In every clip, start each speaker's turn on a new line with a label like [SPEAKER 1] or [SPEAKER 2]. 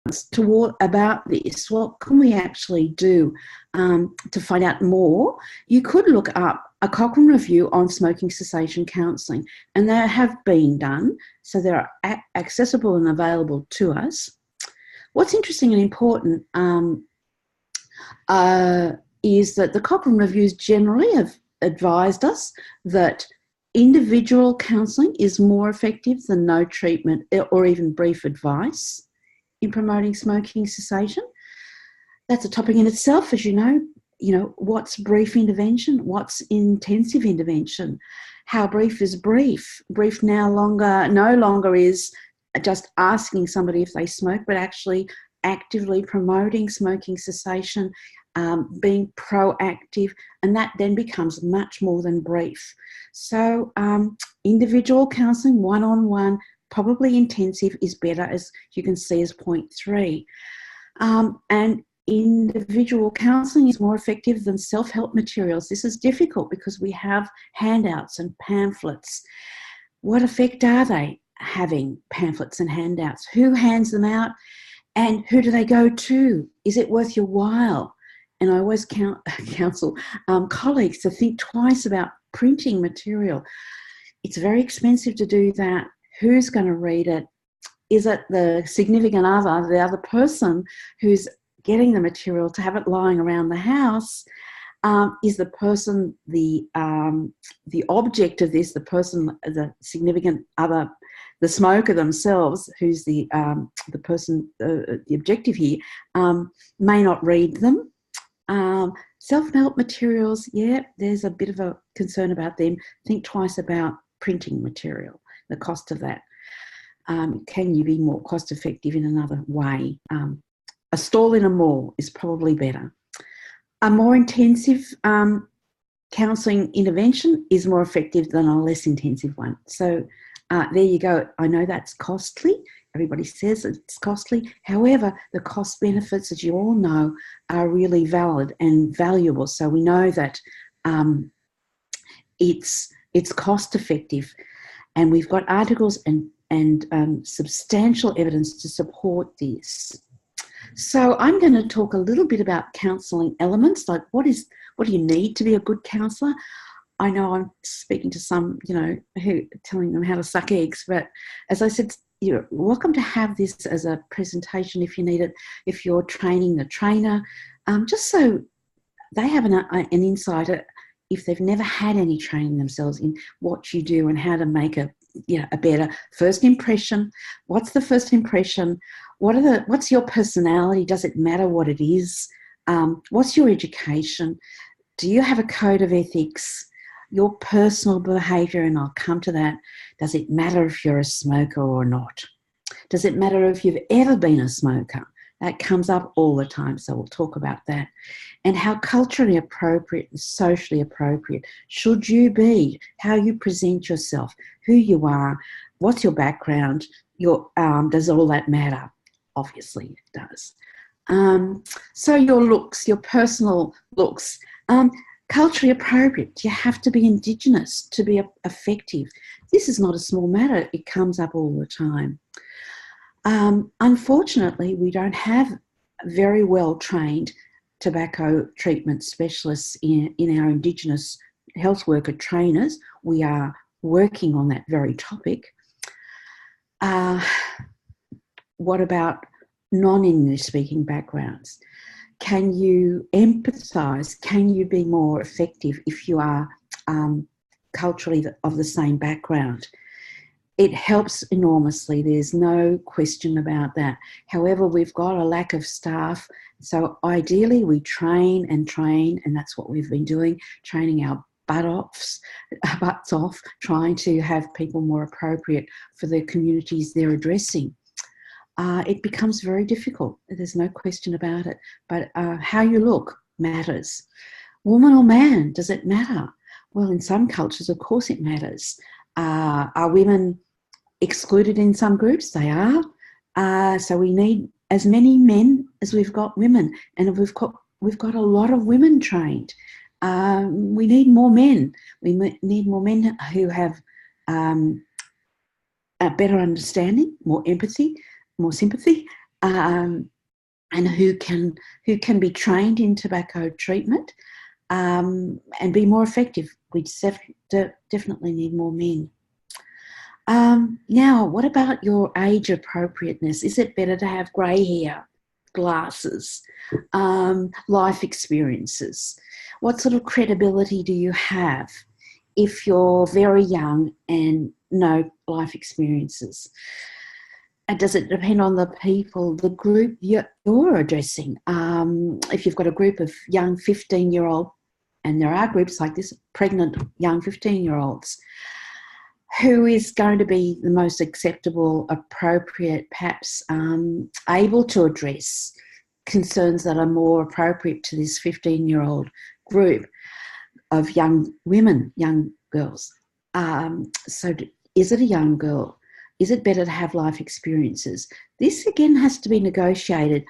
[SPEAKER 1] about this. What can we actually do to find out more? You could look up a Cochrane review on smoking cessation counselling, and they have been done, so they're accessible and available to us. What's interesting and important is that the Cochrane reviews generally have advised us that individual counselling is more effective than no treatment or even brief advice in promoting smoking cessation. That's a topic in itself, as you know. You know, what's brief intervention? What's intensive intervention? How brief is brief? Brief no longer is just asking somebody if they smoke, but actually actively promoting smoking cessation, being proactive, and that then becomes much more than brief. So individual counselling, one-on-one, probably intensive is better, as you can see as point 3. And individual counselling is more effective than self-help materials. This is difficult because we have handouts and pamphlets. What effect are they having, pamphlets and handouts? Who hands them out and who do they go to? Is it worth your while? And I always counsel colleagues to think twice about printing material. It's very expensive to do that. Who's going to read it? Is it the significant other, the other person who's getting the material to have it lying around the house? Is the person the object of this, the person, the significant other, the smoker themselves, who's the person, the objective here, may not read them. Self-help materials, yeah, there's a bit of a concern about them. Think twice about printing material, the cost of that. Can you be more cost effective in another way? A stall in a mall is probably better. A more intensive counselling intervention is more effective than a less intensive one. So there you go. I know that's costly. Everybody says it's costly. However, the cost benefits, as you all know, are really valid and valuable. So we know that it's cost effective, and we've got articles and substantial evidence to support this. So I'm going to talk a little bit about counselling elements, like what do you need to be a good counsellor? I know I'm speaking to some, who telling them how to suck eggs, but as I said, you're welcome to have this as a presentation if you need it, if you're training the trainer, just so they have an insight if they've never had any training themselves in what you do and how to make a better first impression. What's the first impression? What's your personality? Does it matter what it is? What's your education? Do you have a code of ethics? Your personal behaviour, and I'll come to that. Does it matter if you're a smoker or not? Does it matter if you've ever been a smoker? That comes up all the time, so we'll talk about that. And how culturally appropriate and socially appropriate should you be? How you present yourself, who you are, what's your background, does all that matter? Obviously it does. So your looks, your personal looks, culturally appropriate. You have to be Indigenous to be effective. This is not a small matter. It comes up all the time. Unfortunately, we don't have very well trained tobacco treatment specialists in our Indigenous health worker trainers. We are working on that very topic. What about non-English speaking backgrounds? Can you empathise? Can you be more effective if you are culturally of the same background? It helps enormously. There's no question about that. However, we've got a lack of staff. So ideally we train, and that's what we've been doing, training our butts off, trying to have people more appropriate for the communities they're addressing. It becomes very difficult. There's no question about it. But how you look matters. Woman or man, does it matter? Well, in some cultures, of course it matters. Are women excluded in some groups? They are. So we need as many men as we've got women. And we've got a lot of women trained. We need more men. We need more men who have a better understanding, more empathy, more sympathy, and who can be trained in tobacco treatment and be more effective. We definitely need more men. Now, what about your age appropriateness? Is it better to have grey hair, glasses, life experiences? What sort of credibility do you have if you're very young and no life experiences? And does it depend on the people, the group you're addressing? If you've got a group of young 15-year-old, and there are groups like this, pregnant young 15-year-olds, who is going to be the most acceptable, appropriate, perhaps able to address concerns that are more appropriate to this 15-year-old group of young women, young girls? So is it a young girl? Is it better to have life experiences? This, again, has to be negotiated.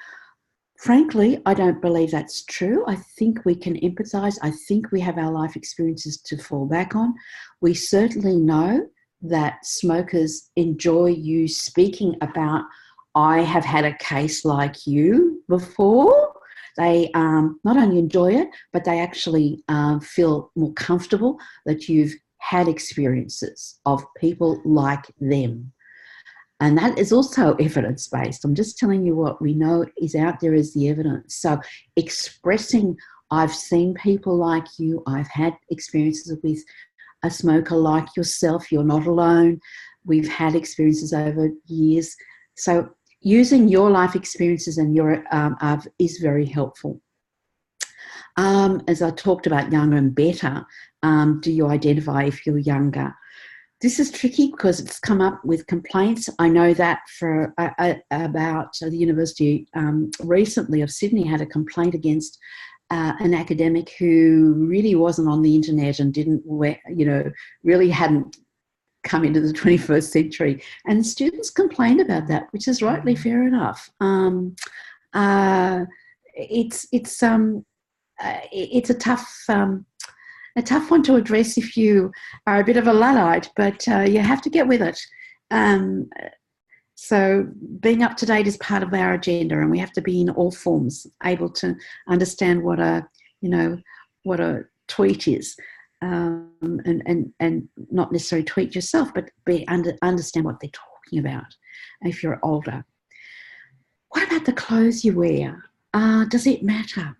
[SPEAKER 1] Frankly, I don't believe that's true. I think we can empathise. I think we have our life experiences to fall back on. We certainly know that smokers enjoy you speaking about, I have had a case like you before. They not only enjoy it, but they actually feel more comfortable that you've had experiences of people like them. And that is also evidence-based. I'm just telling you what we know is out there as the evidence. So expressing, I've seen people like you, I've had experiences with a smoker like yourself, you're not alone, we've had experiences over years. So using your life experiences and your is very helpful. As I talked about younger and better, do you identify if you're younger? This is tricky because it's come up with complaints. I know that for about the University recently of Sydney had a complaint against an academic who really wasn't on the internet and didn't, really hadn't come into the 21st century. And students complained about that, which is rightly fair enough. It's a tough one to address if you are a bit of a Luddite, but you have to get with it. So being up to date is part of our agenda, and we have to be in all forms able to understand what a tweet is, and not necessarily tweet yourself, but understand what they're talking about if you're older. What about the clothes you wear? Does it matter?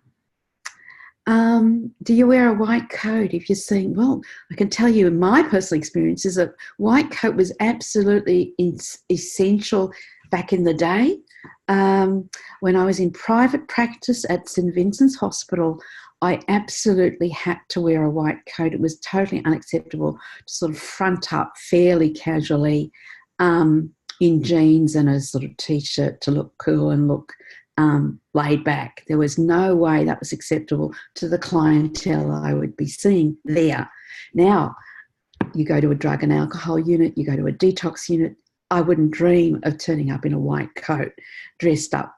[SPEAKER 1] Do you wear a white coat? If you're saying, well, I can tell you my personal experience is that white coat was absolutely essential back in the day. When I was in private practice at St Vincent's Hospital, I absolutely had to wear a white coat. It was totally unacceptable to sort of front up fairly casually in jeans and a sort of T-shirt to look cool and look laid back. There was no way that was acceptable to the clientele I would be seeing there. Now, you go to a drug and alcohol unit, you go to a detox unit, I wouldn't dream of turning up in a white coat, dressed up,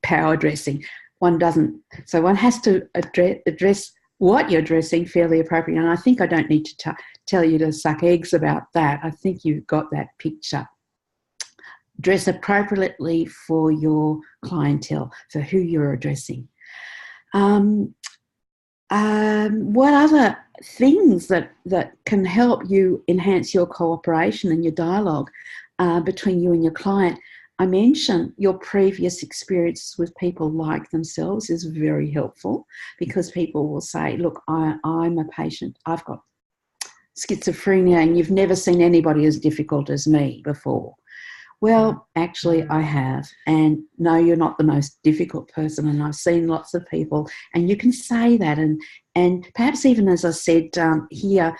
[SPEAKER 1] power dressing. One doesn't, so one has to address what you're dressing fairly appropriately. And I think I don't need to tell you to suck eggs about that. I think you've got that picture. Dress appropriately for your clientele, for who you're addressing. What other things that can help you enhance your cooperation and your dialogue between you and your client? I mentioned your previous experiences with people like themselves is very helpful, because people will say, look, I'm a patient, I've got schizophrenia, and you've never seen anybody as difficult as me before. Well, actually, I have. And no, you're not the most difficult person. And I've seen lots of people. And you can say that. And perhaps even as I said here,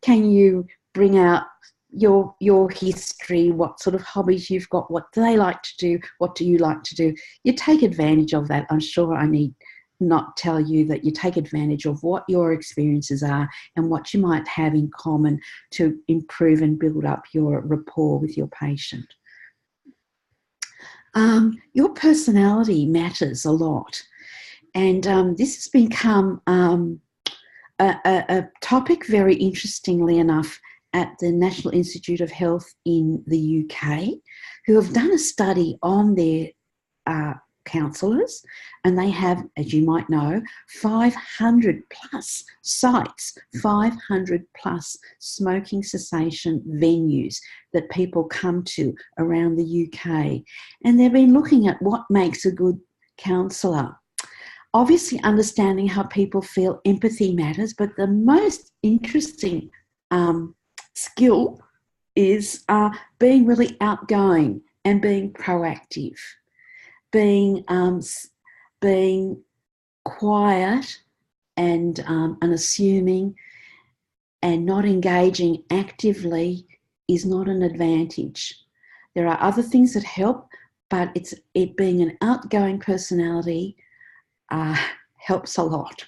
[SPEAKER 1] can you bring out your history, what sort of hobbies you've got, what do they like to do, what do you like to do? You take advantage of that. I'm sure I need not tell you that you take advantage of what your experiences are and what you might have in common to improve and build up your rapport with your patient. Your personality matters a lot, and this has become a topic, very interestingly enough, at the National Institute of Health in the UK, who have done a study on their counsellors, and they have, as you might know, 500 plus sites, 500 plus smoking cessation venues that people come to around the UK. And they've been looking at what makes a good counsellor. Obviously, understanding how people feel, empathy matters, but the most interesting skill is being really outgoing and being proactive. Being quiet and unassuming and not engaging actively is not an advantage. There are other things that help, but it being an outgoing personality helps a lot.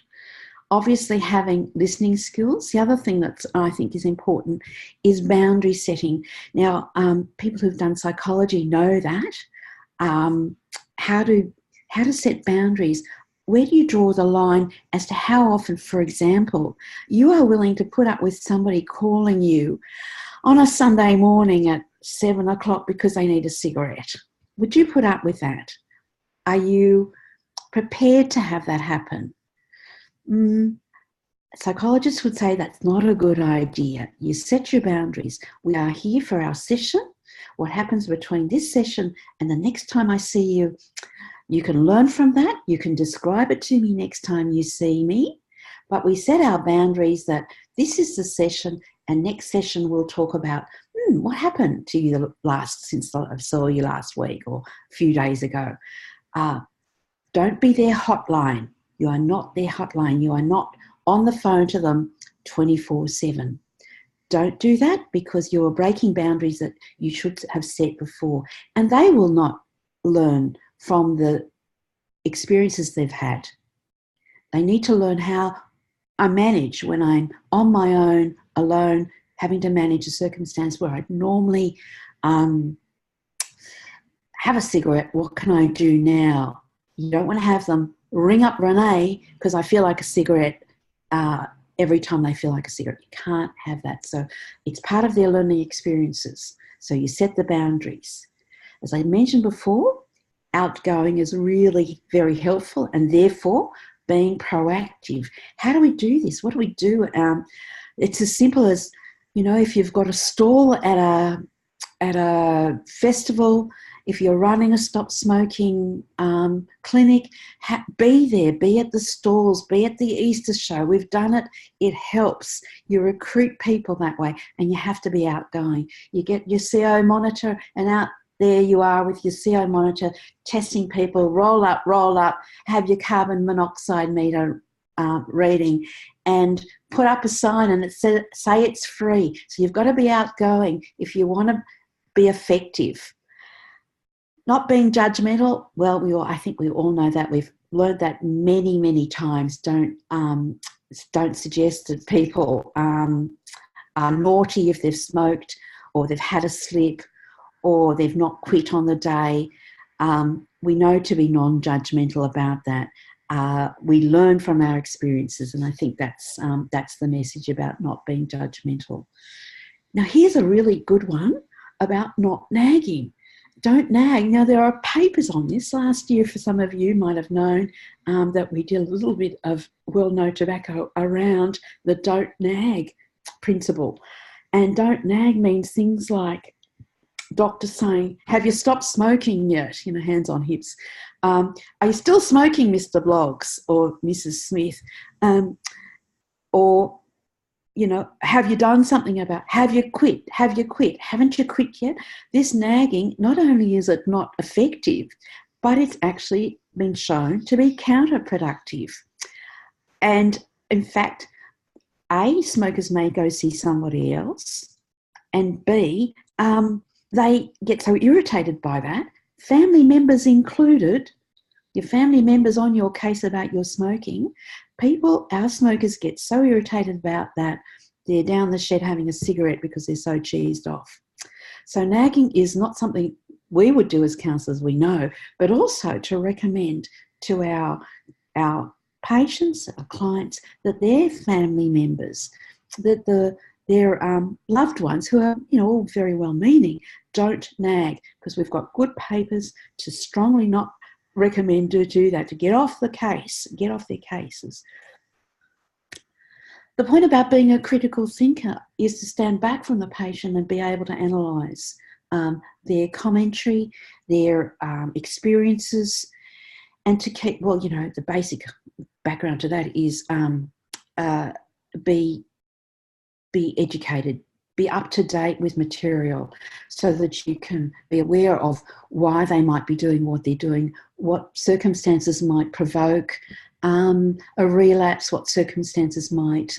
[SPEAKER 1] Obviously, having listening skills. The other thing that I think is important is boundary setting. Now, people who've done psychology know that. How to set boundaries. Where do you draw the line as to how often, for example, you are willing to put up with somebody calling you on a Sunday morning at 7 o'clock because they need a cigarette? Would you put up with that? Are you prepared to have that happen? Psychologists would say that's not a good idea. You set your boundaries. We are here for our session. What happens between this session and the next time I see you, you can learn from that. You can describe it to me next time you see me. But we set our boundaries that this is the session, and next session we'll talk about what happened to you since I saw you last week or a few days ago. Don't be their hotline. You are not their hotline. You are not on the phone to them 24/7. Don't do that, because you are breaking boundaries that you should have set before. And they will not learn from the experiences they've had. They need to learn how I manage when I'm on my own, alone, having to manage a circumstance where I'd normally have a cigarette. What can I do now? You don't want to have them ring up Renee because I feel like a cigarette every time they feel like a cigarette. You can't have that. So it's part of their learning experiences. So you set the boundaries. As I mentioned before, outgoing is really very helpful, and therefore being proactive. How do we do this? What do we do? It's as simple as, if you've got a stall at a festival, if you're running a stop smoking clinic, be there, be at the stalls, be at the Easter show. We've done it. It helps. You recruit people that way, and you have to be outgoing. You get your CO monitor, and out there you are with your CO monitor testing people. Roll up, have your carbon monoxide meter reading, and put up a sign and say it's free. So you've got to be outgoing if you want to be effective. Not being judgmental, well, I think we all know that. We've learned that many, many times. Don't suggest that people are naughty if they've smoked, or they've had a slip, or they've not quit on the day. We know to be non-judgmental about that. We learn from our experiences, and I think that's the message about not being judgmental. Now, here's a really good one about not nagging. Don't nag. Now, there are papers on this. Last year, for some of you might have known that we did a little bit of Well No Tobacco around the don't nag principle. And don't nag means things like doctor saying, have you stopped smoking yet? Hands on hips. Are you still smoking, Mr. Bloggs or Mrs. Smith? Or, have you done something about, have you quit? Haven't you quit yet? This nagging, not only is it not effective, but it's actually been shown to be counterproductive. And in fact, A, smokers may go see somebody else, and B, they get so irritated by that, family members included, your family members on your case about your smoking, our smokers get so irritated about that, they're down the shed having a cigarette because they're so cheesed off. So nagging is not something we would do as counsellors, we know, but also to recommend to our patients, our clients, that their family members, that the their loved ones who are, all very well-meaning, don't nag, because we've got good papers to strongly not recommend to do that, to get off the case, get off their cases. The point about being a critical thinker is to stand back from the patient and be able to analyse their commentary, their experiences, and to keep, the basic background to that is be educated, be up to date with material so that you can be aware of why they might be doing what they're doing, what circumstances might provoke a relapse, what circumstances might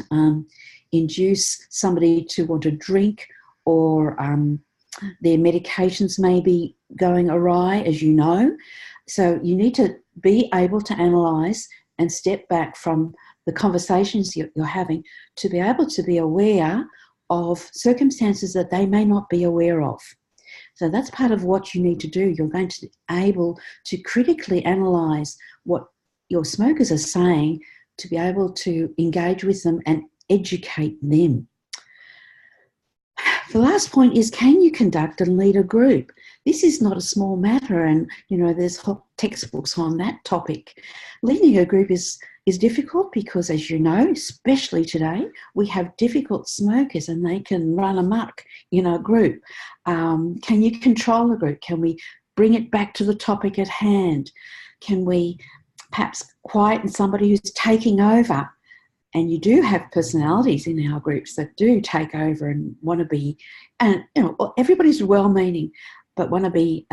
[SPEAKER 1] induce somebody to want to drink, or their medications may be going awry, as you know. So you need to be able to analyse and step back from the conversations you're having to be able to be aware of circumstances that they may not be aware of. So that's part of what you need to do. You're going to be able to critically analyse what your smokers are saying, to be able to engage with them and educate them. The last point is, can you conduct and lead a group? This is not a small matter, and there's whole textbooks on that topic. Leading a group is difficult because, as you know, especially today, we have difficult smokers and they can run amok in a group. Can you control a group? Can we bring it back to the topic at hand? Can we perhaps quieten somebody who's taking over? And you do have personalities in our groups that do take over and want to be, and everybody's well-meaning, but want to be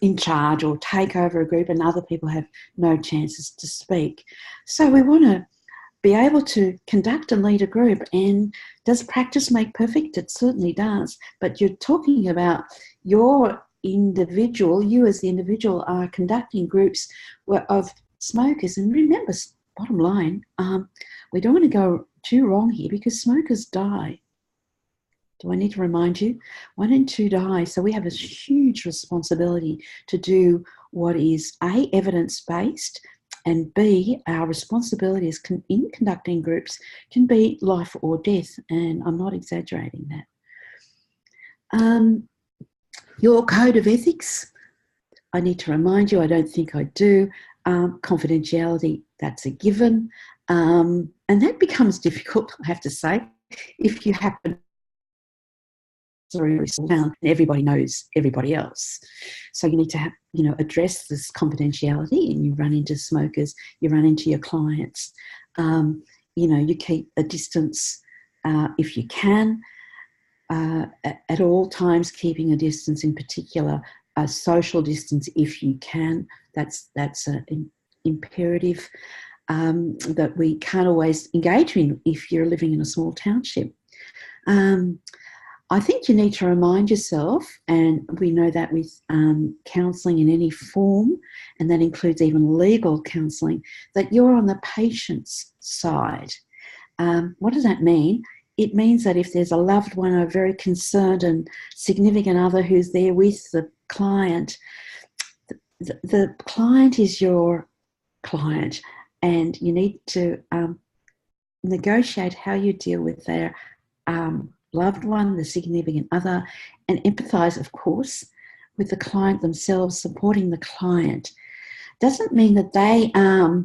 [SPEAKER 1] in charge or take over a group, and other people have no chances to speak. So we want to be able to conduct and lead a group. And does practice make perfect? It certainly does. But you're talking about your individual, you as the individual are conducting groups of smokers. And remember, bottom line, we don't want to go too wrong here, because smokers die. Do I need to remind you? 1 in 2 die. So we have a huge responsibility to do what is A, evidence-based, and B, our responsibility in conducting groups can be life or death, and I'm not exaggerating that. Your code of ethics, I need to remind you, I don't think I do. Confidentiality, that's a given. And that becomes difficult, I have to say, if you happen and everybody knows everybody else. So you need to have, address this confidentiality, and you run into smokers, you run into your clients. You keep a distance if you can, at all times, keeping a distance, in particular a social distance if you can. That's an imperative that we can't always engage in if you're living in a small township. I think you need to remind yourself, and we know that with counselling in any form, and that includes even legal counselling, that you're on the patient's side. What does that mean? It means that if there's a loved one, a very concerned and significant other who's there with the client, the client is your client, and you need to negotiate how you deal with their loved one, the significant other, and empathise, of course, with the client themselves, supporting the client. Doesn't mean that they are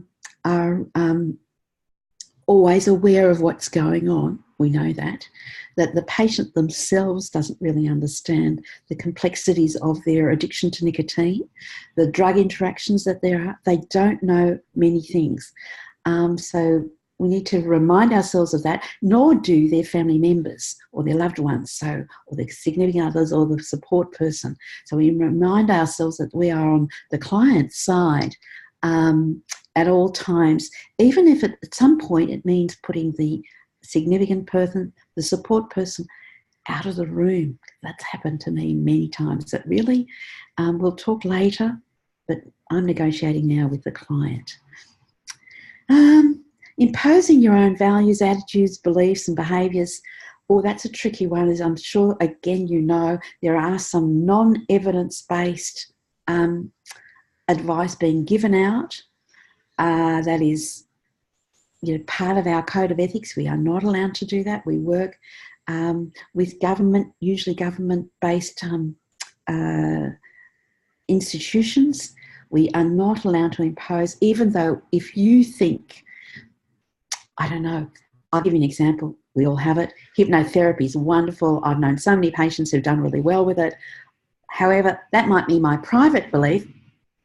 [SPEAKER 1] always aware of what's going on. We know that the patient themselves doesn't really understand the complexities of their addiction to nicotine, the drug interactions that they don't know many things. So we need to remind ourselves of that, nor do their family members or their loved ones, or the significant others or the support person. So we remind ourselves that we are on the client's side at all times, even if at some point it means putting the significant person, the support person, out of the room. That's happened to me many times. That really, we'll talk later, but I'm negotiating now with the client. Imposing your own values, attitudes, beliefs and behaviours, that's a tricky one. As I'm sure, again, there are some non-evidence-based advice being given out. That is part of our code of ethics. We are not allowed to do that. We work with government, usually government-based institutions, we are not allowed to impose, even though if you think, I don't know, I'll give you an example. We all have it. Hypnotherapy is wonderful. I've known so many patients who've done really well with it. However, that might be my private belief.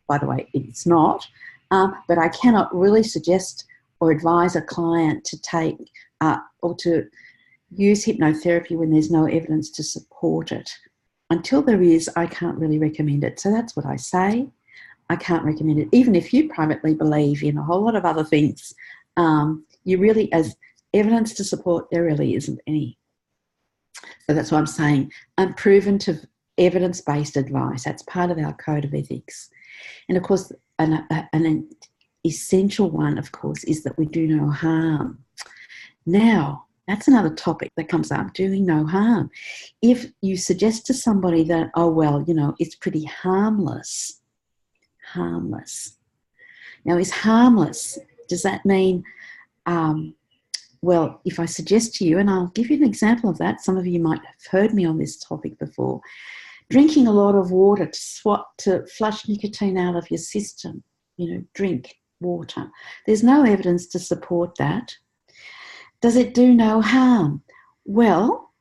[SPEAKER 1] By the way, it's not. But I cannot really suggest or advise a client to take or to use hypnotherapy when there's no evidence to support it. Until there is, I can't really recommend it. So that's what I say. I can't recommend it. Even if you privately believe in a whole lot of other things, you really, as evidence to support, there really isn't any. So that's what I'm saying. Unproven to evidence-based advice. That's part of our code of ethics. And of course, an essential one, of course, is that we do no harm. Now, that's another topic that comes up, doing no harm. If you suggest to somebody that, oh, well, you know, it's pretty harmless. Harmless. Now, is harmless, does that mean, well, if I suggest to you, and I'll give you an example of that, some of you might have heard me on this topic before, drinking a lot of water to flush nicotine out of your system, you know, drink water. There's no evidence to support that. Does it do no harm? Well,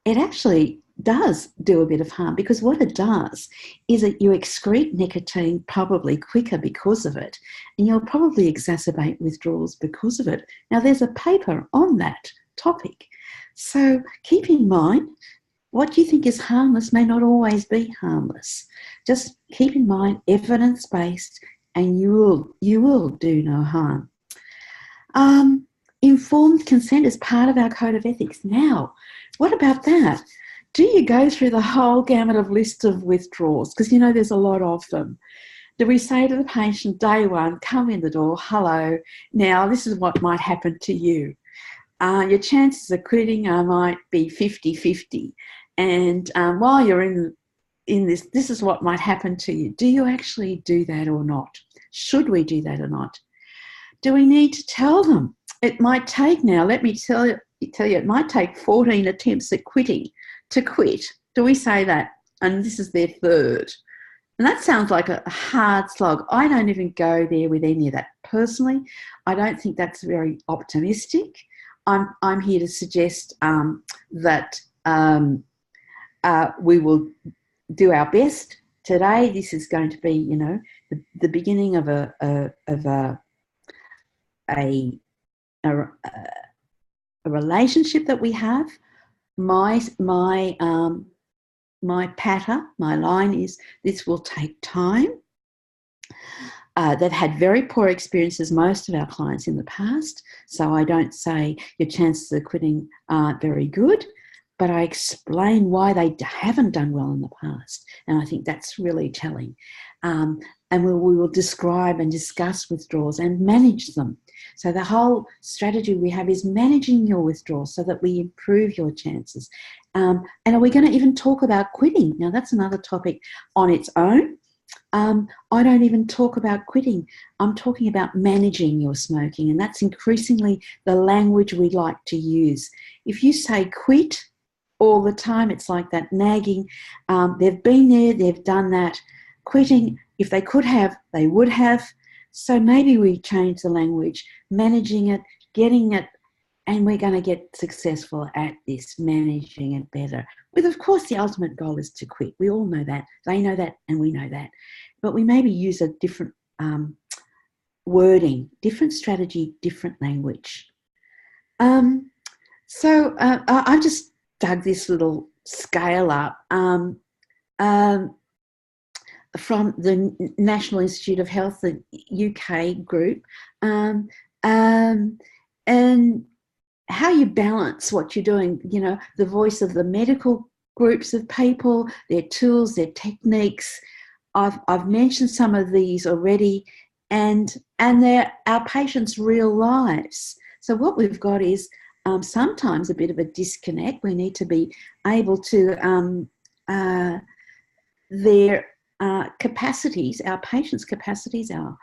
[SPEAKER 1] it actually does do a bit of harm, because what it does is that you excrete nicotine probably quicker because of it, and you'll probably exacerbate withdrawals because of it. Now, there's a paper on that topic. So keep in mind, what you think is harmless may not always be harmless. Just keep in mind, evidence-based, and you will do no harm. Informed consent is part of our code of ethics. Now, what about that? Do you go through the whole gamut of list of withdrawals? Because, you know, there's a lot of them. Do we say to the patient, day one, come in the door, hello, now this is what might happen to you. Your chances of quitting might be 50-50. And while you're in this is what might happen to you. Do you actually do that or not? Should we do that or not? Do we need to tell them? It might take now, let me tell you, it might take 14 attempts at quitting to quit. Do we say that? And this is their third. And that sounds like a hard slog. I don't even go there with any of that. Personally, I don't think that's very optimistic. I'm here to suggest that we will do our best. Today, this is going to be, you know, the beginning of a relationship that we have. My patter, my line is, this will take time. They've had very poor experiences, most of our clients, in the past. So I don't say your chances of quitting aren't very good, but I explain why they haven't done well in the past. And I think that's really telling. And we will describe and discuss withdrawals and manage them. So the whole strategy we have is managing your withdrawals so that we improve your chances. And are we going to even talk about quitting? Now, that's another topic on its own. I don't even talk about quitting. I'm talking about managing your smoking, and that's increasingly the language we like to use. If you say quit all the time, it's like that nagging. They've been there, they've done that. Quitting, if they could have, they would have. So maybe we change the language, managing it, getting it, and we're going to get successful at this, managing it better. With, of course, the ultimate goal is to quit. We all know that. They know that, and we know that. But we maybe use a different wording, different strategy, different language. So I've just dug this little scale up from the National Institute of Health, the UK group, and how you balance what you're doing, you know, the voice of the medical groups of people, their tools, their techniques. I've mentioned some of these already, and they're our patients' real lives. So what we've got is sometimes a bit of a disconnect. We need to be able to their capacities, our patients' capacities, our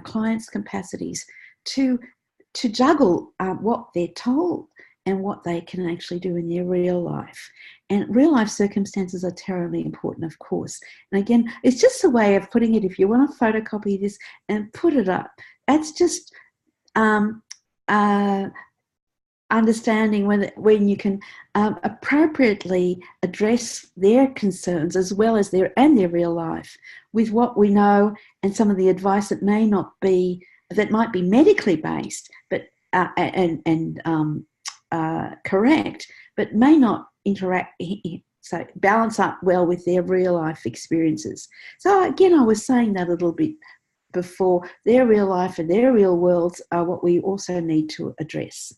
[SPEAKER 1] clients' capacities to juggle what they're told and what they can actually do in their real life. And real life circumstances are terribly important, of course. And again, it's just a way of putting it. If you want to photocopy this and put it up, that's just understanding when you can appropriately address their concerns as well as their real life with what we know and some of the advice that might be medically based, but correct, but may not so balance up well with their real life experiences. So again, I was saying that a little bit before. Their real life and their real worlds are what we also need to address.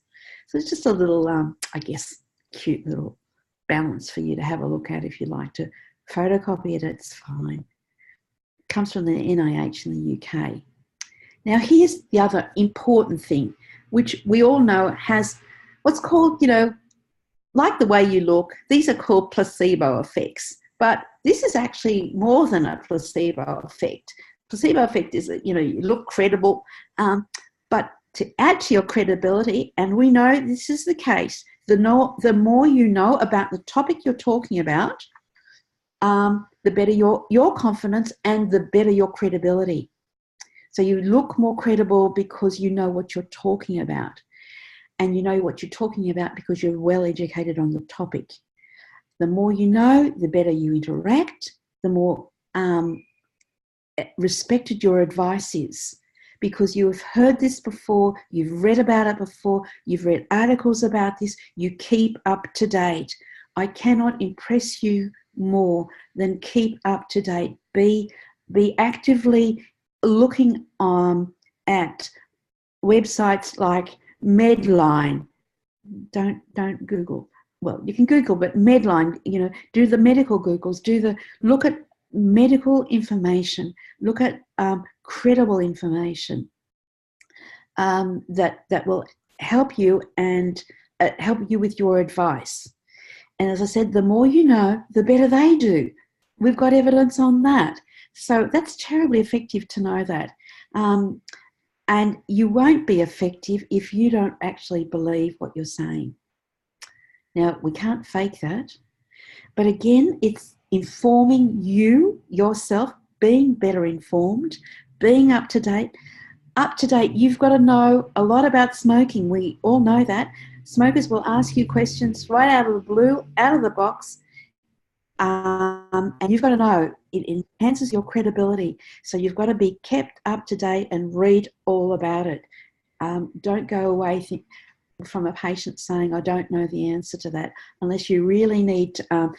[SPEAKER 1] So it's just a little, I guess, cute little balance for you to have a look at. If you like to photocopy it, it's fine. It comes from the NIH in the UK. Now, here's the other important thing, which we all know has what's called, like the way you look, these are called placebo effects. But this is actually more than a placebo effect. Placebo effect is that, you look credible, but to add to your credibility, and we know this is the case, the more you know about the topic you're talking about, the better your confidence and the better your credibility. So you look more credible because you know what you're talking about. And you know what you're talking about because you're well educated on the topic. The more you know, the better you interact, the more respected your advice is, because you have heard this before, you've read about it before, you've read articles about this, you keep up to date. I cannot impress you more than keep up to date. Be actively looking at websites like Medline. Don't Google. Well, you can Google, but Medline, do the medical Googles, look at medical information, look at credible information that will help you and help you with your advice. And as I said, the more you know, the better they do. We've got evidence on that. So that's terribly effective to know that. And you won't be effective if you don't actually believe what you're saying. Now, we can't fake that. But again, it's informing yourself, being better informed, being up to date. Up to date, you've got to know a lot about smoking. We all know that. Smokers will ask you questions right out of the blue, out of the box. And you've got to know it enhances your credibility. So you've got to be kept up to date and read all about it. Don't go away from a patient saying, I don't know the answer to that, unless you really need to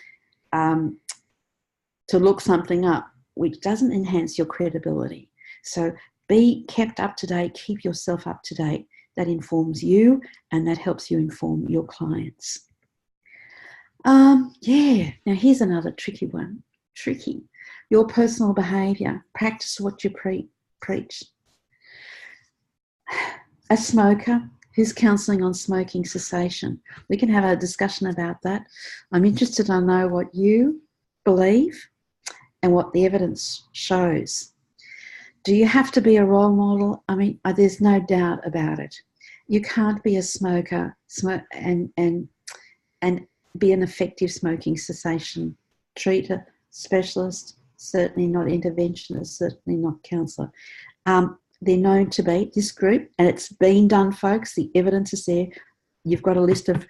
[SPEAKER 1] look something up, which doesn't enhance your credibility. So be kept up to date, keep yourself up to date. That informs you and that helps you inform your clients. Now here's another tricky one. Your personal behaviour. Practice what you preach. A smoker who's counselling on smoking cessation. We can have a discussion about that. I'm interested to know what you believe and what the evidence shows. Do you have to be a role model? I mean, there's no doubt about it. You can't be a smoker and be an effective smoking cessation treater, specialist, certainly not interventionist, certainly not counsellor. They're known to be, this group, and it's been done, folks. The evidence is there. You've got a list of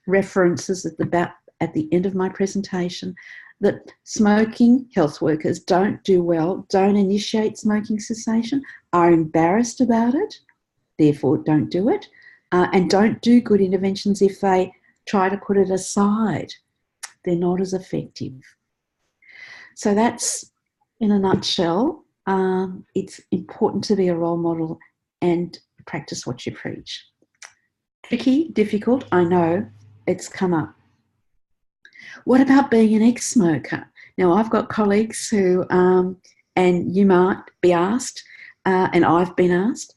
[SPEAKER 1] references at the end of my presentation that smoking health workers don't do well, don't initiate smoking cessation, are embarrassed about it, therefore don't do it, and don't do good interventions if they try to put it aside. They're not as effective. So that's, in a nutshell, it's important to be a role model and practice what you preach. Tricky, difficult, I know, it's come up. What about being an ex-smoker? Now, I've got colleagues who, and you might be asked, and I've been asked,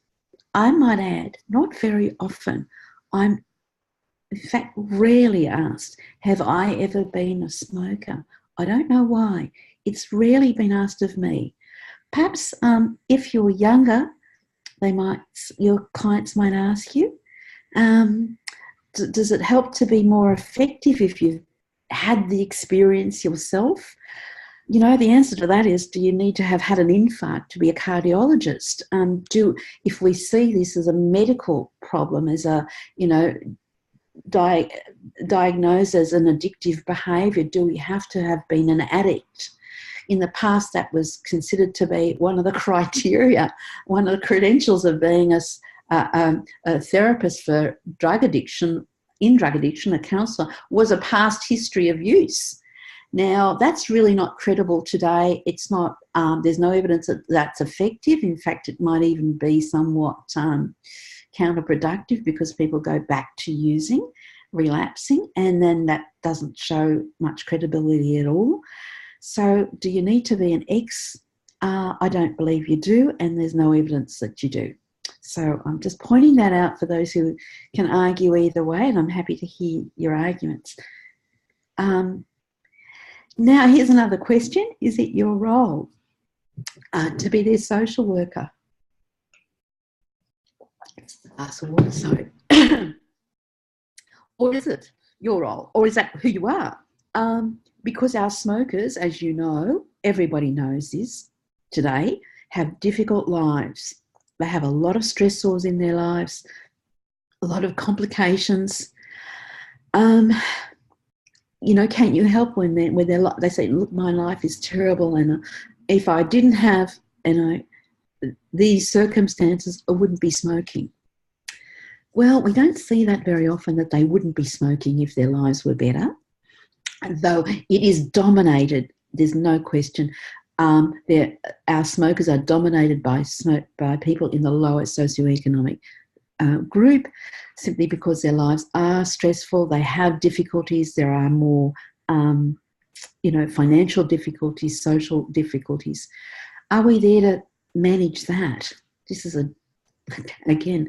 [SPEAKER 1] I might add, not very often, I'm in fact rarely asked, have I ever been a smoker? I don't know why. It's rarely been asked of me. Perhaps if you're younger, your clients might ask you. Does it help to be more effective if you've had the experience yourself? You know, the answer to that is, do you need to have had an infarct to be a cardiologist? If we see this as a medical problem, as a, you know, diagnosed as an addictive behaviour, do we have to have been an addict? In the past, that was considered to be one of the criteria, one of the credentials of being a therapist for drug addiction, a counsellor, was a past history of use. Now, that's really not credible today. It's not, there's no evidence that that's effective. In fact, it might even be somewhat counterproductive because people go back to using, relapsing, and then that doesn't show much credibility at all. So do you need to be an ex? I don't believe you do, and there's no evidence that you do. So I'm just pointing that out for those who can argue either way, and I'm happy to hear your arguments. Now, here's another question. Is it your role to be their social worker? Sorry. Or is it your role? Or is that who you are? Because our smokers, as you know, everybody knows this today, have difficult lives. They have a lot of stressors in their lives, a lot of complications. You know, can't you help when they say, look, my life is terrible, and if I didn't have, these circumstances, I wouldn't be smoking. Well, we don't see that very often, that they wouldn't be smoking if their lives were better, though it is dominated, there's no question. Our smokers are dominated by people in the lower socioeconomic group, simply because their lives are stressful, they have difficulties, there are more, financial difficulties, social difficulties. Are we there to manage that? This is again,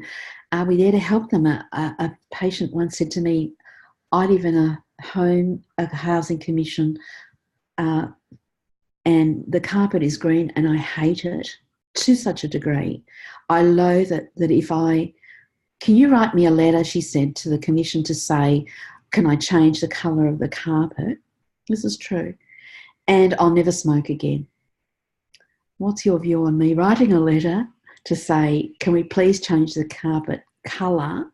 [SPEAKER 1] are we there to help them? A patient once said to me, I live in a housing commission, and the carpet is green and I hate it to such a degree. I loathe that if can you write me a letter, she said, to the commission to say, can I change the colour of the carpet? This is true. And I'll never smoke again. What's your view on me writing a letter to say, can we please change the carpet colour,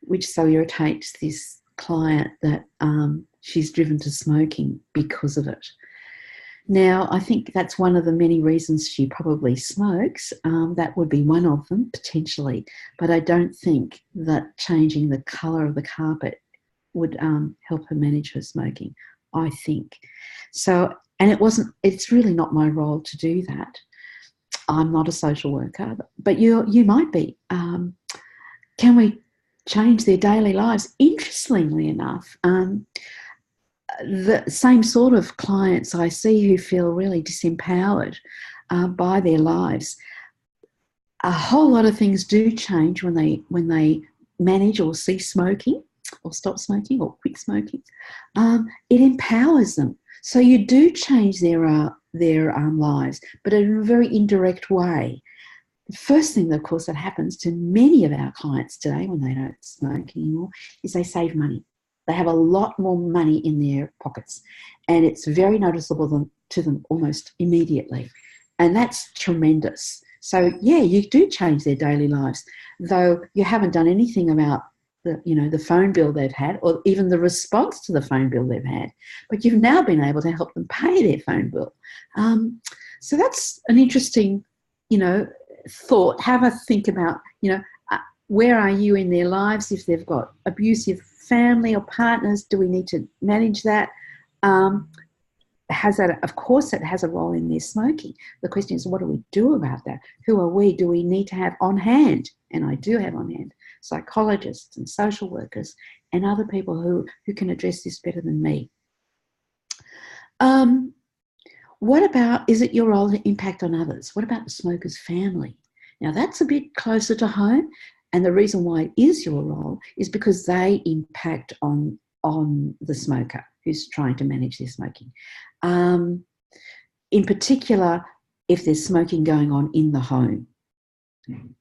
[SPEAKER 1] which so irritates this client that she's driven to smoking because of it? Now, I think that's one of the many reasons she probably smokes. That would be one of them, potentially. But I don't think that changing the colour of the carpet would help her manage her smoking, I think. So, and it's really not my role to do that. I'm not a social worker, but you might be. Can we change their daily lives? Interestingly enough, the same sort of clients I see who feel really disempowered by their lives, a whole lot of things do change when they manage or cease smoking or stop smoking or quit smoking. It empowers them. So you do change their lives, but in a very indirect way. The first thing, of course, that happens to many of our clients today when they don't smoke anymore is they save money. They have a lot more money in their pockets, and it's very noticeable to them almost immediately. And that's tremendous. So, yeah, you do change their daily lives, though you haven't done anything about the phone bill they've had, or even the response to the phone bill they've had. But you've now been able to help them pay their phone bill. So that's an interesting, thought. Have a think about, where are you in their lives? If they've got abusive family or partners, do we need to manage that? Of course, it has a role in their smoking. The question is, what do we do about that? Who are we? Do we need to have on hand? And I do have on hand psychologists and social workers and other people who can address this better than me. What about, is it your role to impact on others? What about the smoker's family? Now, that's a bit closer to home. And the reason why it is your role is because they impact on the smoker who's trying to manage their smoking. In particular, if there's smoking going on in the home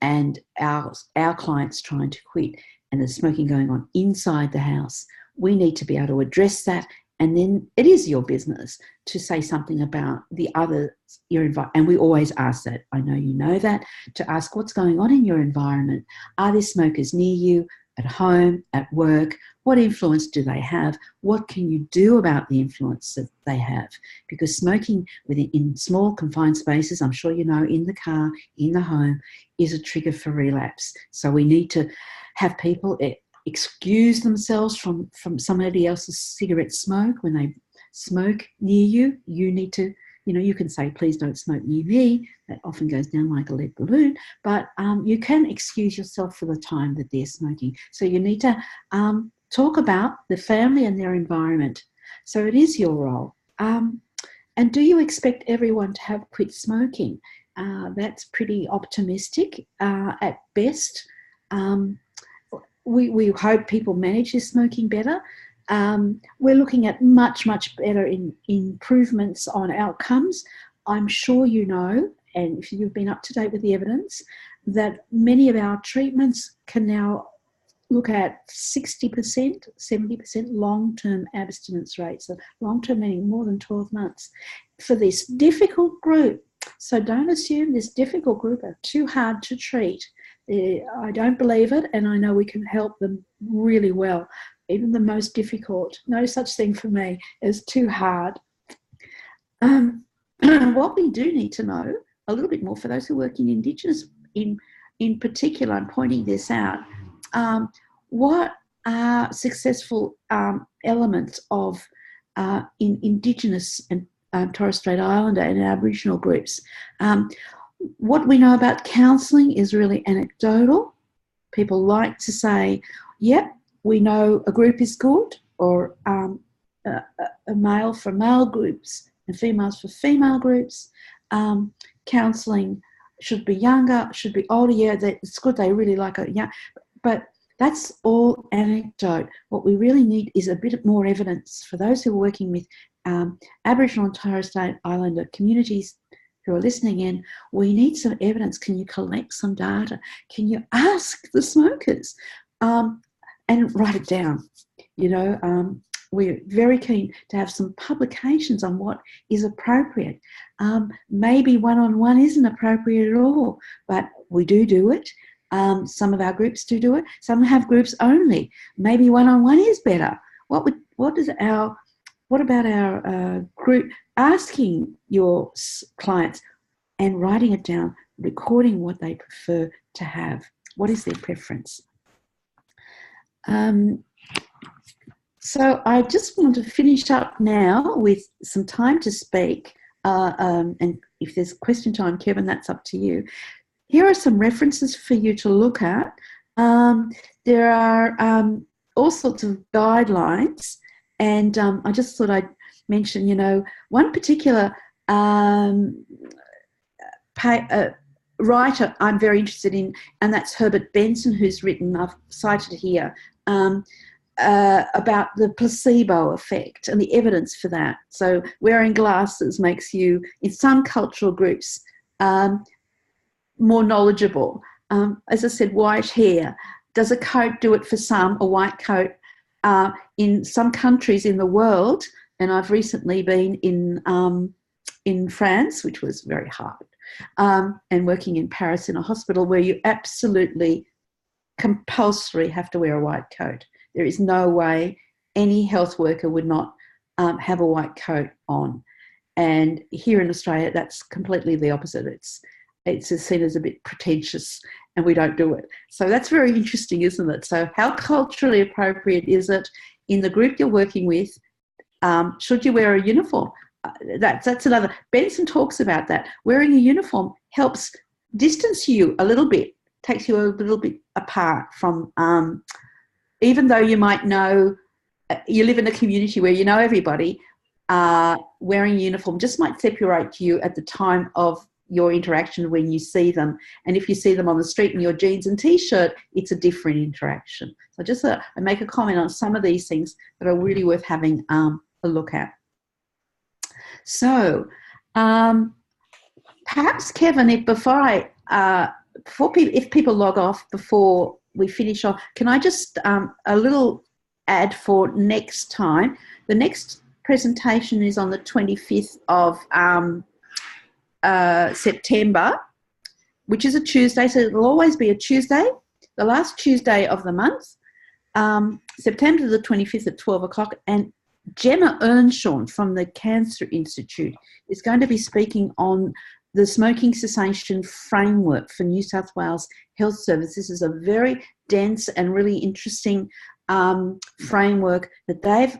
[SPEAKER 1] and our client's trying to quit, and there's smoking going on inside the house, we need to be able to address that. And then it is your business to say something about the other, your environment. And we always ask that. I know you know that, to ask what's going on in your environment. Are there smokers near you, at home, at work? What influence do they have? What can you do about the influence that they have? Because smoking in small confined spaces, I'm sure you know, in the car, in the home, is a trigger for relapse. So we need to have people excuse themselves from somebody else's cigarette smoke. When they smoke near you, you need to, you can say, please don't smoke near me. That often goes down like a lead balloon. But you can excuse yourself for the time that they're smoking. So you need to talk about the family and their environment. So it is your role. And do you expect everyone to have quit smoking? That's pretty optimistic at best. We hope people manage their smoking better. We're looking at much, much better improvements on outcomes. I'm sure you know, and if you've been up to date with the evidence, that many of our treatments can now look at 60%, 70% long-term abstinence rates. So long-term meaning more than 12 months for this difficult group. So don't assume this difficult group are too hard to treat. I don't believe it, and I know we can help them really well. Even the most difficult, no such thing for me as too hard. What we do need to know a little bit more for those who work in Indigenous, in particular, I'm pointing this out, what are successful elements of in Indigenous and Torres Strait Islander and Aboriginal groups. What we know about counselling is really anecdotal. People like to say, yep, we know a group is good, or a male for male groups and females for female groups. Counselling should be younger, should be older. Yeah, it's good, they really like it. Yeah, but that's all anecdote. What we really need is a bit more evidence for those who are working with Aboriginal and Torres Strait Islander communities who are listening in. We need some evidence. Can you collect some data? Can you ask the smokers and write it down? We're very keen to have some publications on what is appropriate. Maybe one-on-one isn't appropriate at all, but we do it. Some of our groups do it. Some have groups only. Maybe one-on-one is better. What about our group? Asking your clients and writing it down, recording what they prefer to have. What is their preference? So I just want to finish up now with some time to speak. And if there's question time, Kevin, that's up to you. Here are some references for you to look at. There are all sorts of guidelines, and I just thought I'd mention, one particular writer I'm very interested in, and that's Herbert Benson, who's written, I've cited here, about the placebo effect and the evidence for that. So wearing glasses makes you, in some cultural groups, more knowledgeable. As I said, white hair. Does a coat do it for some? A white coat in some countries in the world, and I've recently been in France, which was very hard, and working in Paris in a hospital where you absolutely compulsory have to wear a white coat. There is no way any health worker would not have a white coat on. And here in Australia, that's completely the opposite. It's seen as a bit pretentious, and we don't do it. So that's very interesting, isn't it? So how culturally appropriate is it in the group you're working with? Should you wear a uniform? That's another. Benson talks about that. Wearing a uniform helps distance you a little bit, takes you a little bit apart from, even though you might know, you live in a community where you know everybody, wearing a uniform just might separate you at the time of your interaction when you see them. And if you see them on the street in your jeans and T-shirt, it's a different interaction. So just I make a comment on some of these things that are really worth having a look at. So perhaps, Kevin, if people log off before we finish off, can I just a little ad for next time? The next presentation is on the 25th of September, which is a Tuesday, so it'll always be a Tuesday, the last Tuesday of the month, September the 25th at 12 o'clock, and Gemma Earnshaw from the Cancer Institute is going to be speaking on the smoking cessation framework for New South Wales Health Service. This is a very dense and really interesting framework that they've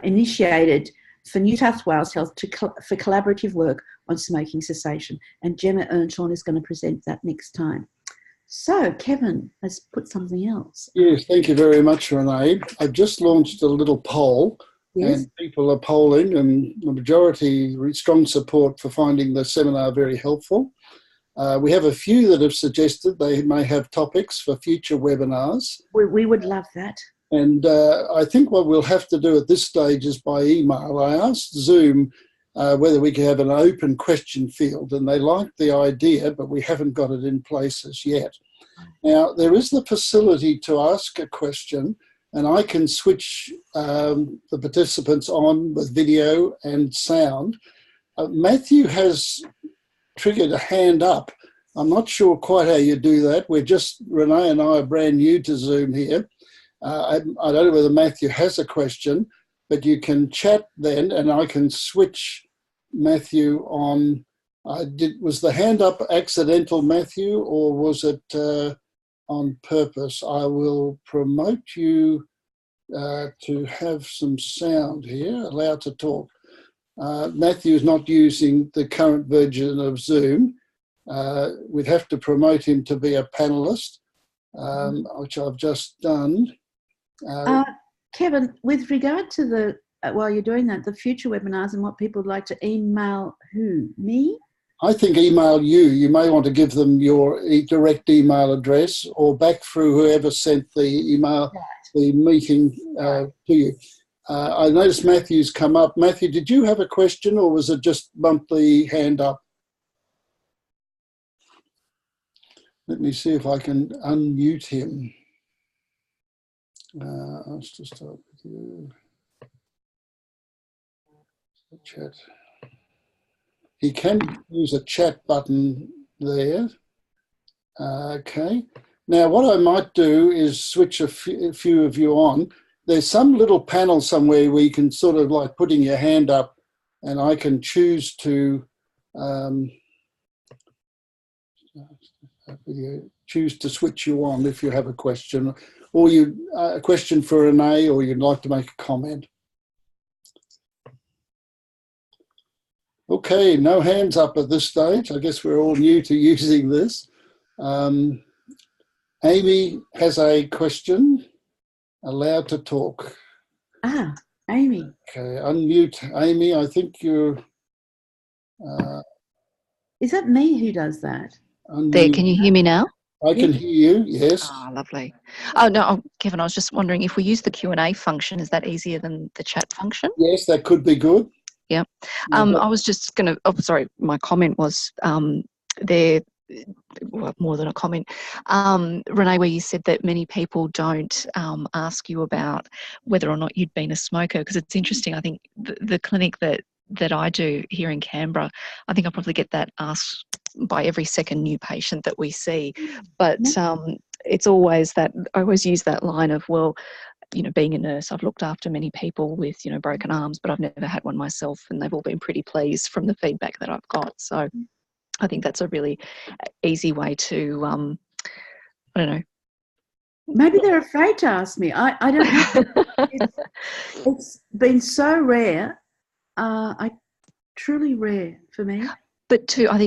[SPEAKER 1] initiated for New South Wales Health for collaborative work on smoking cessation. And Gemma Earnshaw is going to present that next time. So Kevin has put something else.
[SPEAKER 2] Yes, thank you very much, Renee. I've just launched a little poll. Yes. And people are polling, and the majority strong support for finding the seminar very helpful. We have a few that have suggested they may have topics for future webinars.
[SPEAKER 1] We would love that.
[SPEAKER 2] And I think what we'll have to do at this stage is by email. I asked Zoom whether we could have an open question field, and they liked the idea, but we haven't got it in place as yet. Now, there is the facility to ask a question, and I can switch the participants on with video and sound. Matthew has triggered a hand up. I'm not sure quite how you do that. Renee and I are brand new to Zoom here. I don't know whether Matthew has a question, but you can chat then, and I can switch Matthew on. Was the hand up accidental, Matthew, or was it on purpose? I will promote you to have some sound here, allowed to talk. Matthew is not using the current version of Zoom. We'd have to promote him to be a panelist, which I've just done.
[SPEAKER 1] Kevin, with regard to the, while you're doing that, the future webinars and what people would like to email who? Me?
[SPEAKER 2] I think email you. You may want to give them your direct email address, or back through whoever sent the email, the meeting to you. I noticed Matthew's come up. Matthew, did you have a question, or was it just bump the hand up? Let me see if I can unmute him. Let's just start with you. Chat. He can use a chat button there. Okay. Now, what I might do is switch a few of you on. There's some little panel somewhere where you can sort of like putting your hand up, and I can choose to switch you on if you have a question, or a question for Renee, or you'd like to make a comment. Okay, no hands up at this stage. I guess we're all new to using this. Amy has a question. Allowed to talk.
[SPEAKER 1] Amy.
[SPEAKER 2] Okay, unmute Amy. I think you're...
[SPEAKER 1] Is that me who does that?
[SPEAKER 3] There, can you hear me now?
[SPEAKER 2] I can hear you, yes.
[SPEAKER 3] Oh, lovely. Oh, no, Kevin, I was just wondering if we use the Q&A function, is that easier than the chat function?
[SPEAKER 2] Yes, that could be good.
[SPEAKER 3] Yeah. I was just going to, sorry, my comment was well, more than a comment. Renee, where you said that many people don't ask you about whether or not you'd been a smoker, because it's interesting. I think the clinic that I do here in Canberra, I think I probably get that asked by every second new patient that we see. But it's always that, I always use that line of, well, you know, being a nurse, I've looked after many people with, you know, broken arms, but I've never had one myself, and they've all been pretty pleased from the feedback that I've got. So I think that's a really easy way to, I don't know.
[SPEAKER 1] Maybe they're afraid to ask me. I don't know. It's been so rare. Truly rare for me.
[SPEAKER 3] But too, I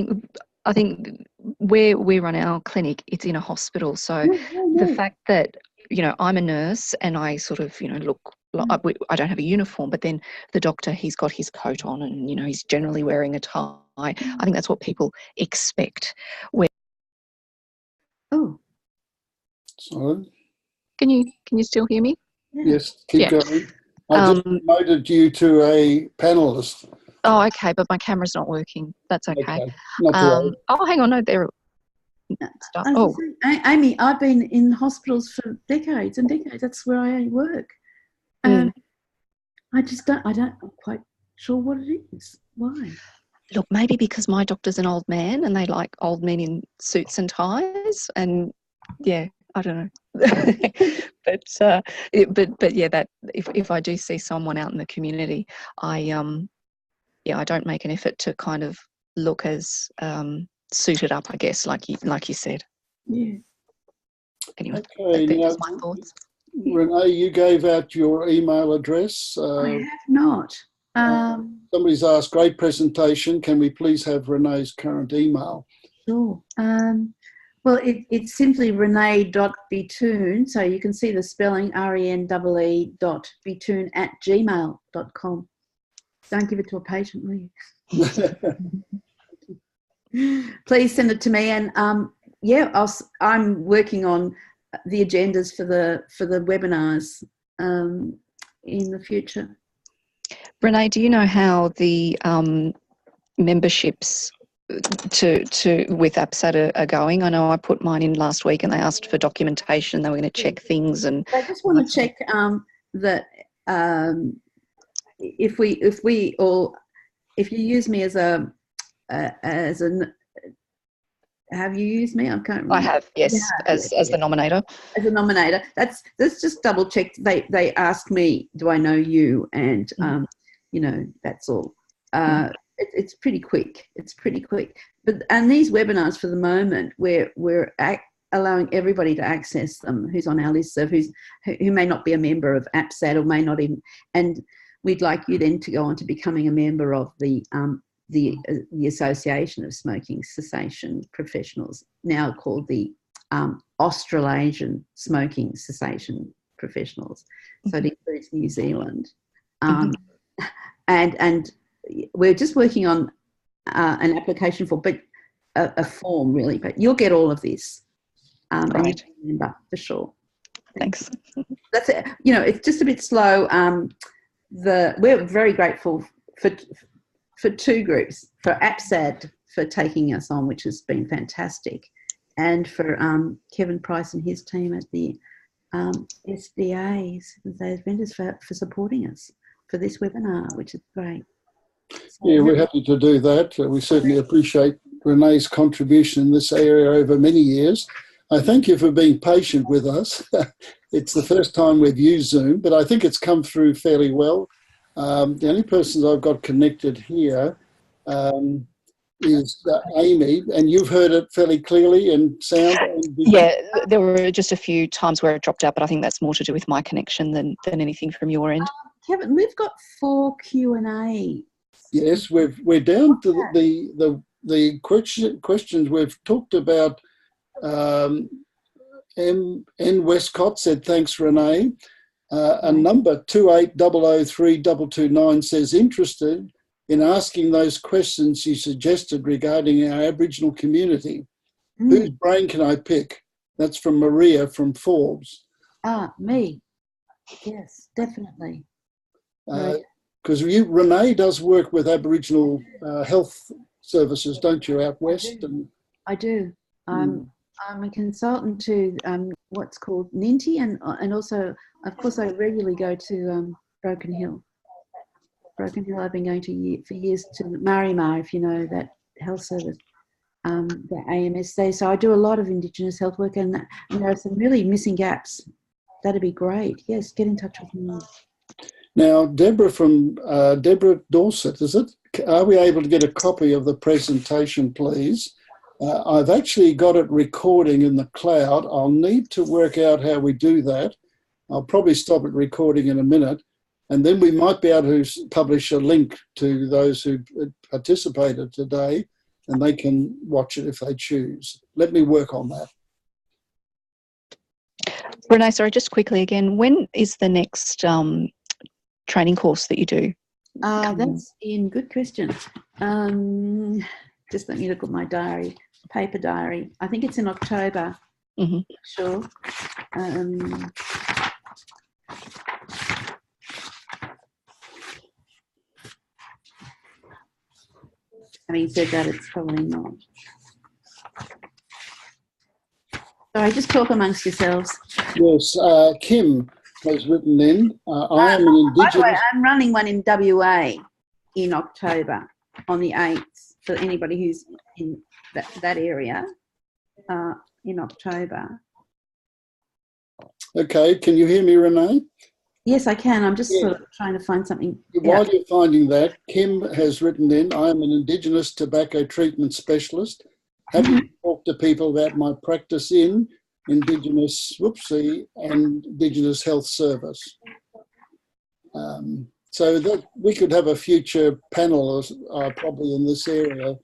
[SPEAKER 3] think where we run our clinic, it's in a hospital. So the fact that, you know, I'm a nurse and I sort of, you know, look, I don't have a uniform, but then the doctor, he's got his coat on and, you know, he's generally wearing a tie. I think that's what people expect.
[SPEAKER 2] Sorry.
[SPEAKER 3] Can you still hear me?
[SPEAKER 2] Yes, keep going. I just promoted you to a panelist.
[SPEAKER 3] Oh, okay, but my camera's not working. That's okay.
[SPEAKER 2] Not to worry.
[SPEAKER 3] Oh, hang on, no, there. stuff.
[SPEAKER 1] As I
[SPEAKER 3] Oh,
[SPEAKER 1] say, Amy, I've been in hospitals for decades and decades. That's where I work.
[SPEAKER 3] mm.
[SPEAKER 1] I don't, I'm quite sure what it is. Why?
[SPEAKER 3] Look, maybe because my doctor's an old man and they like old men in suits and ties, and yeah, I don't know. but yeah, that if I do see someone out in the community, I don't make an effort to kind of look as suited up, I guess, like you said.
[SPEAKER 1] Yeah.
[SPEAKER 3] Anyway,
[SPEAKER 2] Okay,
[SPEAKER 3] they're
[SPEAKER 2] now,
[SPEAKER 3] just my thoughts.
[SPEAKER 2] Renee, you gave out your email address.
[SPEAKER 1] I have not.
[SPEAKER 2] Somebody's asked, great presentation. Can we please have Renee's current email?
[SPEAKER 1] Sure. Well, it's simply renee.bittoun, so you can see the spelling, RENEE.bittoun@gmail.com. Don't give it to a patient, will you? Please send it to me, and I'm working on the agendas for the webinars in the future.
[SPEAKER 3] Renee, do you know how the memberships to with APSAT are going? I know I put mine in last week and they asked for documentation. They were going to check things, and
[SPEAKER 1] I just want to check that if you use me as an have you used me? I can't remember.
[SPEAKER 3] I have, yes, as the nominator.
[SPEAKER 1] As a nominator, let's just double check. They ask me, do I know you? And that's all. It's pretty quick. It's pretty quick. And these webinars, for the moment, we're allowing everybody to access them who's on our listserv, who may not be a member of APSAT or may not even. And we'd like you then to go on to becoming a member of the Association of Smoking Cessation Professionals, now called the Australasian Smoking Cessation Professionals. So it includes New Zealand. And we're just working on an application for, but a form really, but you'll get all of this. And you can remember for sure.
[SPEAKER 3] Thanks.
[SPEAKER 1] That's it. It's just a bit slow. We're very grateful for two groups, for APSAD for taking us on, which has been fantastic, and for Kevin Price and his team at the SDAs, those vendors, for supporting us for this webinar, which is great. So,
[SPEAKER 2] yeah, we're happy to do that. We certainly appreciate Renee's contribution in this area over many years. I thank you for being patient with us. It's the first time we've used Zoom, but I think it's come through fairly well. The only persons I've got connected here is Amy, and you've heard it fairly clearly and sound.
[SPEAKER 3] Yeah, there were just a few times where it dropped out, but I think that's more to do with my connection than anything from your end.
[SPEAKER 1] Kevin, we've got 4 Q&A.
[SPEAKER 2] Yes, we're down to the questions. We've talked about. N. Westcott said, thanks, Renee. A number 28003229 says, interested in asking those questions you suggested regarding our Aboriginal community. Whose brain can I pick? That's from Maria from Forbes.
[SPEAKER 1] Me. Yes, definitely.
[SPEAKER 2] Because Renee does work with Aboriginal health services, don't you, out west?
[SPEAKER 1] I do. I'm a consultant to what's called NINTI, and also, of course, I regularly go to Broken Hill. Broken Hill, I've been going to for years, to Marimar, if you know that health service, the AMS day. So I do a lot of Indigenous health work, and there are some really missing gaps. That'd be great. Yes, get in touch with me.
[SPEAKER 2] Now, Deborah from Deborah Dorset, is it? Are we able to get a copy of the presentation, please? I've actually got it recording in the cloud. I'll need to work out how we do that. I'll probably stop it recording in a minute, and then we might be able to publish a link to those who participated today, and they can watch it if they choose. Let me work on that.
[SPEAKER 3] Renee, sorry, just quickly again, when is the next training course that you do?
[SPEAKER 1] That's good question. Just let me look at my diary, paper diary. I think it's in October. Sure. Having said that, it's probably not. Sorry, just talk amongst yourselves.
[SPEAKER 2] Yes, Kim has written in, I am an
[SPEAKER 1] By the way,
[SPEAKER 2] Indigenous...
[SPEAKER 1] I'm running one in WA in October on the 8th for anybody who's in that area in October.
[SPEAKER 2] Okay, can you hear me, Renee?
[SPEAKER 1] Yes, I can. I'm just sort of trying to find something.
[SPEAKER 2] While you're finding that, Kim has written in, I am an Indigenous tobacco treatment specialist. Happy to talk to people about my practice in Indigenous, and Indigenous health service. So that we could have a future panel probably in this area.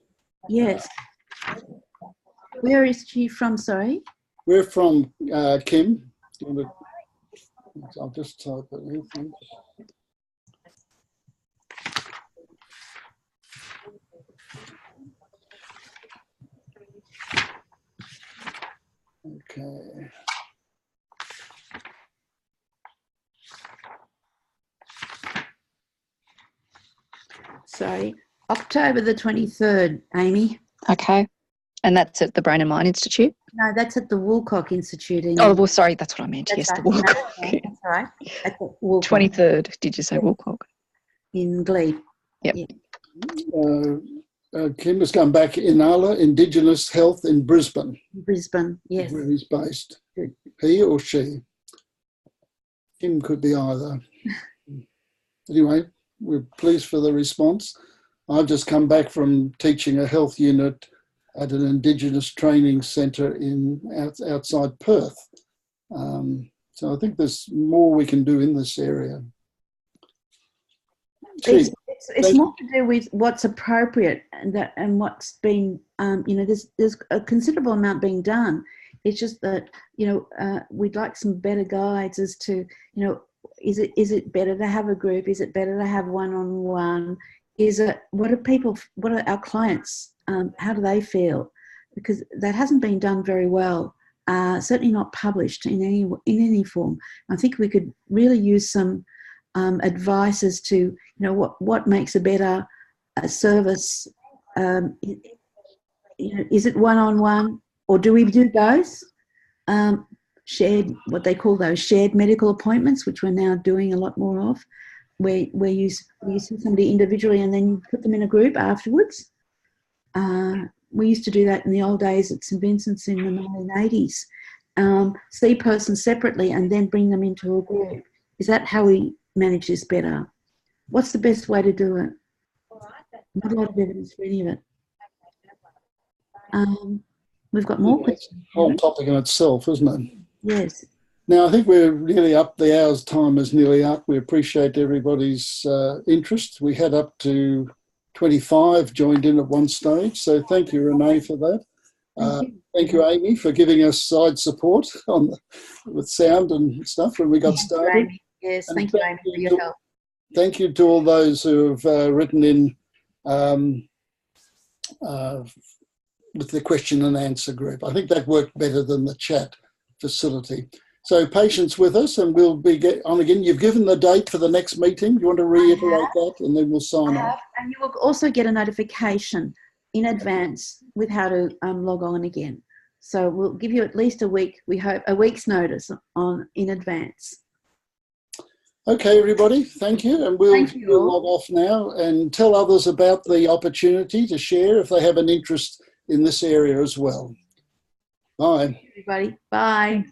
[SPEAKER 1] Yes. Where is she from, sorry?
[SPEAKER 2] We're from Kim. Do you want to, I'll just type it in. Okay.
[SPEAKER 1] Sorry. October the 23rd, Amy.
[SPEAKER 3] Okay. And that's at the Brain and Mind Institute?
[SPEAKER 1] No, that's at the Woolcock Institute.
[SPEAKER 3] Oh, well, sorry, that's what I meant.
[SPEAKER 1] That's
[SPEAKER 3] yes,
[SPEAKER 1] right.
[SPEAKER 3] the Woolcock.
[SPEAKER 1] No, that's right. At the Woolcock.
[SPEAKER 3] 23rd, did you say Woolcock?
[SPEAKER 1] In Glebe.
[SPEAKER 3] Yep.
[SPEAKER 1] Yeah.
[SPEAKER 2] Kim has come back in Inala Indigenous Health in Brisbane.
[SPEAKER 1] Brisbane, yes.
[SPEAKER 2] Where he's based. He or she. Kim could be either. Anyway, we're pleased for the response. I've just come back from teaching a health unit at an Indigenous training centre outside Perth. So I think there's more we can do in this area.
[SPEAKER 1] It's more to do with what's appropriate and what's been, there's a considerable amount being done. It's just that, we'd like some better guides as to, is it better to have a group? Is it better to have one-on-one? What are our clients, how do they feel? Because that hasn't been done very well, certainly not published in any form. I think we could really use some advice as to, what makes a better service. Is it one-on-one, or do we do both? Shared, what they call those shared medical appointments, which we're now doing a lot more of, where you see somebody individually and then you put them in a group afterwards. We used to do that in the old days at St Vincent's in the 1980s. See persons separately and then bring them into a group. Is that how we manage this better? What's the best way to do it? Not a lot of evidence for any of it. We've got more questions.
[SPEAKER 2] Whole topic in itself, isn't it?
[SPEAKER 1] Yes.
[SPEAKER 2] Now, I think we're nearly up. The hour's time is nearly up. We appreciate everybody's interest. We had up to 25 joined in at one stage. So thank you, Renee, for that. Thank you, Amy, for giving us side support with sound and stuff when we got started.
[SPEAKER 1] Yes, thank you, Amy, for your help.
[SPEAKER 2] Thank you to all those who have written in with the question and answer group. I think that worked better than the chat facility. So patience with us, and we'll be on again. You've given the date for the next meeting. Do you want to reiterate that, and then we'll sign off? And
[SPEAKER 1] you will also get a notification in advance with how to log on again. So we'll give you at least a week, we hope, a week's notice in advance.
[SPEAKER 2] Okay, everybody, thank you. And we'll log off now and tell others about the opportunity to share if they have an interest in this area as well. Bye.
[SPEAKER 1] Everybody, bye.